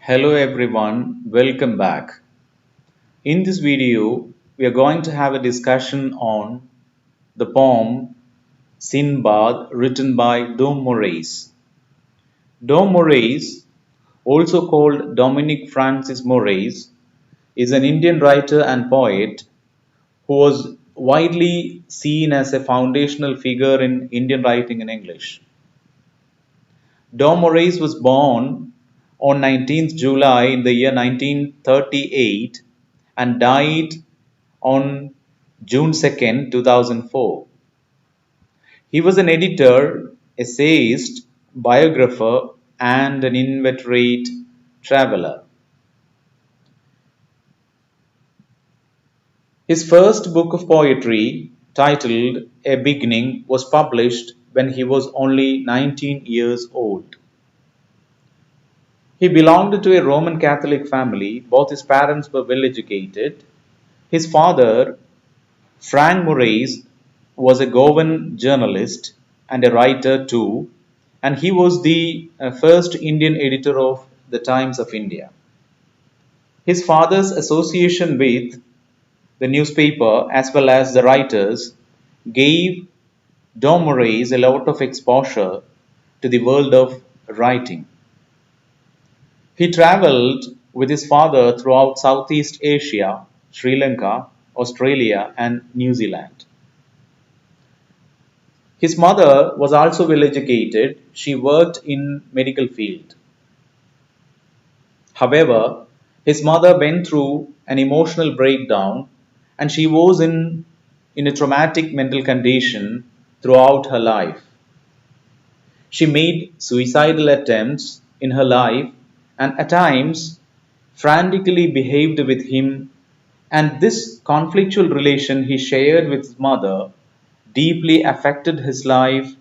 Hello everyone, welcome back. In this video, we are going to have a discussion on the poem Sinbad written by Dom Moraes. Dom Moraes, also called Dominic Francis Moraes, is an Indian writer and poet who was widely seen as a foundational figure in Indian writing in English. Dom Moraes was born on 19th July in the year 1938 and died on June 2nd, 2004. He was an editor, essayist, biographer, and an inveterate traveler. His first book of poetry, titled A Beginning, was published when he was only 19 years old. He belonged to a Roman Catholic family. Both his parents were well educated. His father, Frank Moraes, was a Goan journalist and a writer too, and he was the first Indian editor of the Times of India. His father's association with the newspaper as well as the writers gave Dom Moraes a lot of exposure to the world of writing. He traveled with his father throughout Southeast Asia, Sri Lanka, Australia, and New Zealand. His mother was also well educated. She worked in medical field. However, his mother went through an emotional breakdown and she was in a traumatic mental condition throughout her life. She made suicidal attempts in her life and at times frantically behaved with him, and this conflictual relation he shared with his mother deeply affected his life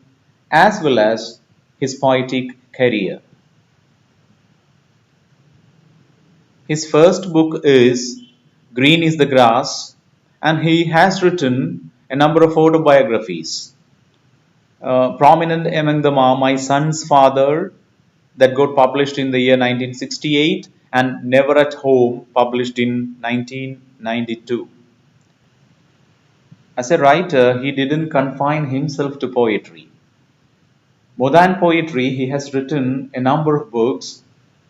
as well as his poetic career. His first book is Green is the Grass, and he has written a number of autobiographies. Prominent among them are My Son's Father, that got published in the year 1968, and Never at Home, published in 1992. As a writer, he didn't confine himself to poetry. More than poetry, he has written a number of books,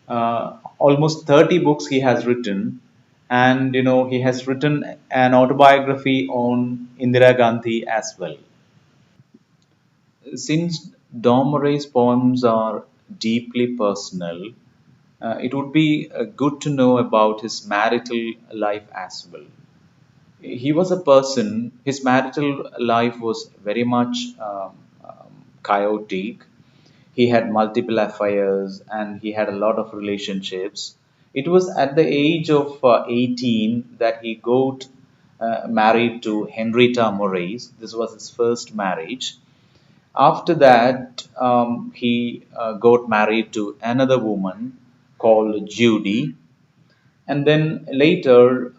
almost 30 books he has written, and he has written an autobiography on Indira Gandhi as well. Since Dom Moraes' poems are deeply personal, it would be good to know about his marital life as well. He was a person, his marital life was very much chaotic. He had multiple affairs and he had a lot of relationships. It was at the age of 18 that he got married to Henrietta Moraes. This was his first marriage. After that, he got married to another woman called Judy, and then later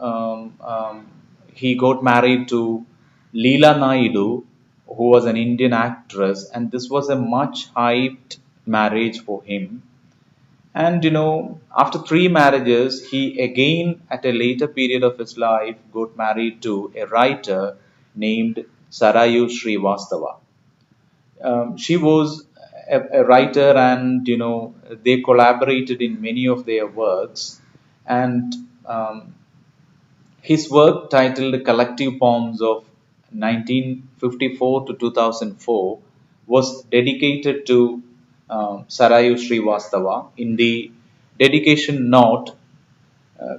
he got married to Leela Naidu, who was an Indian actress, and this was a much hyped marriage for him. And after three marriages, he again, at a later period of his life, got married to a writer named Sarayu Srivastava. She was a writer, and they collaborated in many of their works. And his work, titled Collective Poems of 1954 to 2004, was dedicated to Sarayu Srivastava. In the dedication note,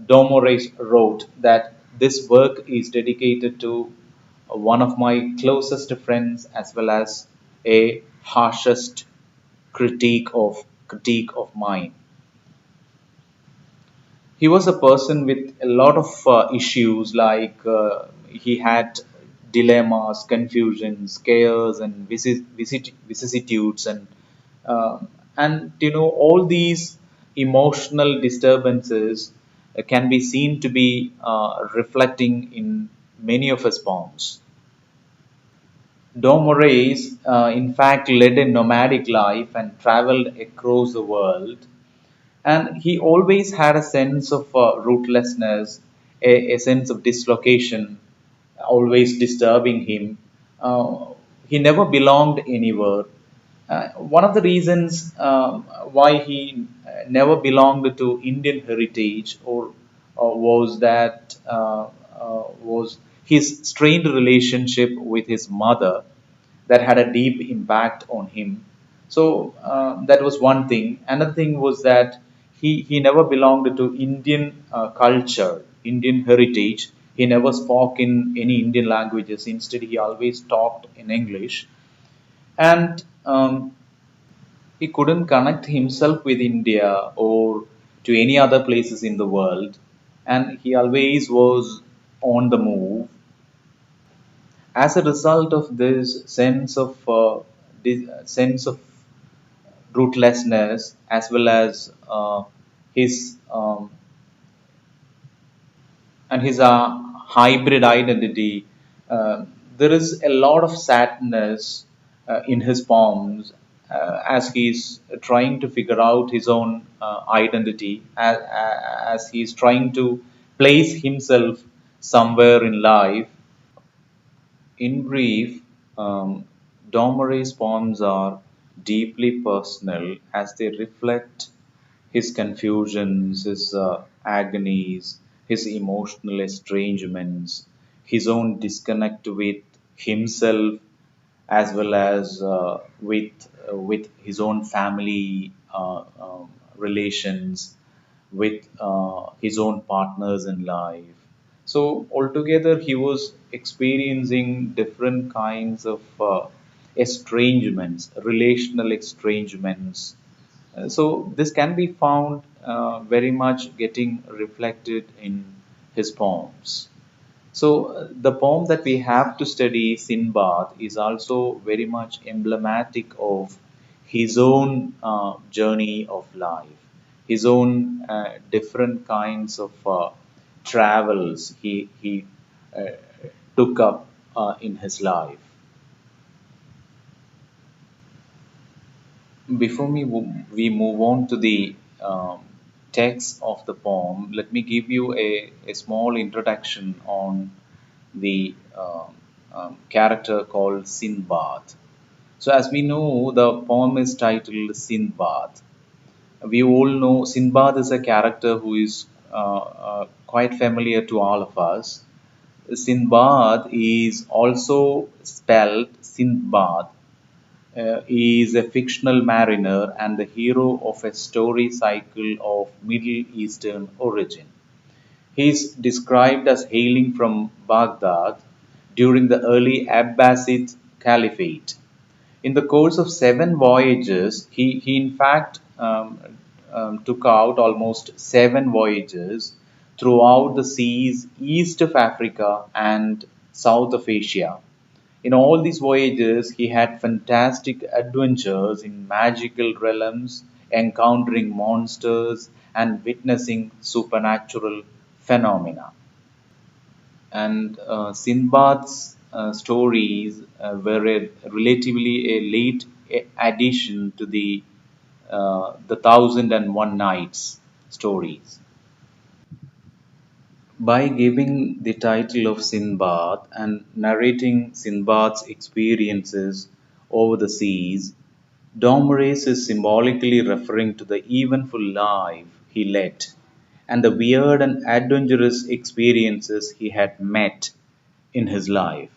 Dom Moraes wrote that this work is dedicated to one of my closest friends as well as a harshest critique of mine. He was a person with a lot of issues, like he had dilemmas, confusions, cares, and vicissitudes, uh, and all these emotional disturbances can be seen to be reflecting in many of his poems. Dom Moraes, in fact, led a nomadic life and traveled across the world. And he always had a sense of rootlessness, a sense of dislocation, always disturbing him. Uh, he never belonged anywhere. One of the reasons why he never belonged to Indian heritage or was his strained relationship with his mother that had a deep impact on him. So that was one thing. Another thing was that he never belonged to Indian culture, Indian heritage. He never spoke in any Indian languages. Instead, he always talked in English. And he couldn't connect himself with India or to any other places in the world. And he always was on the move. As a result of this sense of rootlessness, as well as his his hybrid identity, there is a lot of sadness in his poems as he's trying to figure out his own identity, as he's trying to place himself somewhere in life. In brief, Dom Moraes' poems are deeply personal as they reflect his confusions, his agonies, his emotional estrangements, his own disconnect with himself, as well as with his own family relations, with his own partners in life. So altogether, he was experiencing different kinds of estrangements, relational estrangements. So this can be found very much getting reflected in his poems. So the poem that we have to study, Sinbad, is also very much emblematic of his own journey of life, his own different kinds of travels he uh, took up in his life. Before we move on to the text of the poem, let me give you a small introduction on the character called Sinbad. So, as we know, the poem is titled Sinbad. We all know Sinbad is a character who is quite familiar to all of us. Sinbad is also spelled Sinbad. He is a fictional mariner and the hero of a story cycle of Middle Eastern origin. He is described as hailing from Baghdad during the early Abbasid Caliphate. In the course of 7 voyages, he in fact took out almost 7 voyages throughout the seas east of Africa and south of Asia. In all these voyages, he had fantastic adventures in magical realms, encountering monsters and witnessing supernatural phenomena. And Sinbad's stories were relatively a late addition to the Thousand and One Nights stories. By giving the title of Sinbad and narrating Sinbad's experiences over the seas, Dom Moraes is symbolically referring to the eventful life he led and the weird and adventurous experiences he had met in his life.